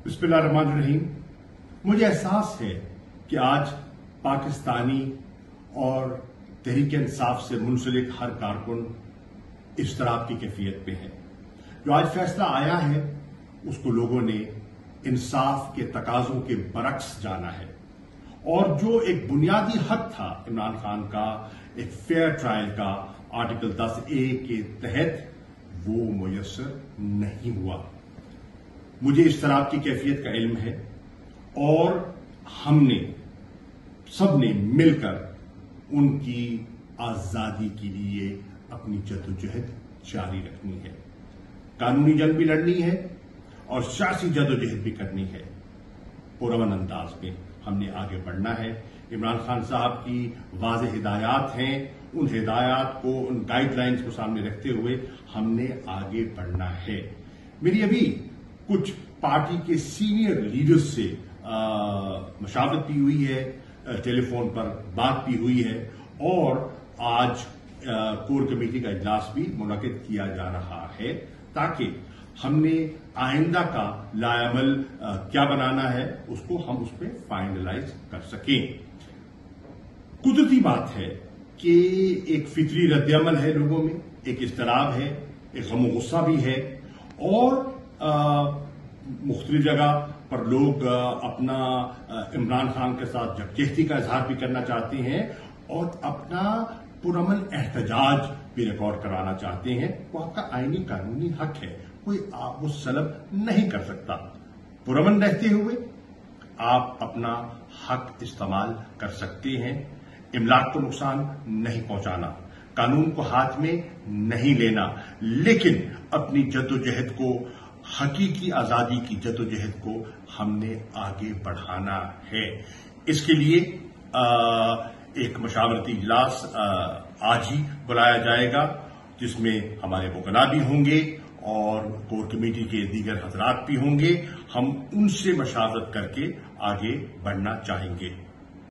बिस्मिल्लाहिर्रहमानिर्रहीम। मुझे एहसास है कि आज पाकिस्तानी और तहरीक इंसाफ से मुंसलिक हर कारकुन इज़्तिराब की कैफियत पे है। जो आज फैसला आया है उसको लोगों ने इंसाफ के तकाजों के बरक्स जाना है और जो एक बुनियादी हक था इमरान खान का एक फेयर ट्रायल का आर्टिकल 10A के तहत वो मुयस्सर नहीं हुआ। मुझे इज़्तिराब की कैफियत का इल्म है और हमने सबने मिलकर उनकी आजादी के लिए अपनी जद्दोजहद जारी रखनी है। कानूनी जंग भी लड़नी है और सियासी जद्दोजहद भी करनी है। पुरअमन अंदाज में हमने आगे बढ़ना है। इमरान खान साहब की वाज़ेह हिदायत हैं, उन हिदायत को, उन गाइडलाइंस को सामने रखते हुए हमने आगे बढ़ना है। मेरी अभी कुछ पार्टी के सीनियर लीडर्स से मशावरत भी हुई है, टेलीफोन पर बात भी हुई है और आज कोर कमेटी का इजलास भी मुनक्किद किया जा रहा है ताकि हमने आइंदा का लाएअमल क्या बनाना है उसको हम उस पर फाइनलाइज कर सकें। कुदरती बात है कि एक फितरी रद्दअमल है लोगों में, एक इज़्तिराब है, एक गम गुस्सा भी है और मुख्तलिफ जगह पर लोग अपना इमरान खान के साथ यकजहती का इजहार भी करना चाहते हैं और अपना पुरअमन एहतजाज भी रिकॉर्ड कराना चाहते हैं। वो आपका आईनी कानूनी हक है, कोई आप वो सलब नहीं कर सकता। पुरअमन रहते हुए आप अपना हक इस्तेमाल कर सकते हैं। इमलाक को नुकसान नहीं पहुंचाना, कानून को हाथ में नहीं लेना, लेकिन अपनी जद्दोजहद को, हकीकी आजादी की जद्दोजहद को हमने आगे बढ़ाना है। इसके लिए एक मशावरती इजलास आज ही बुलाया जाएगा जिसमें हमारे वकला भी होंगे और कोर कमेटी के दीगर हजरात भी होंगे। हम उनसे मशावरत करके आगे बढ़ना चाहेंगे।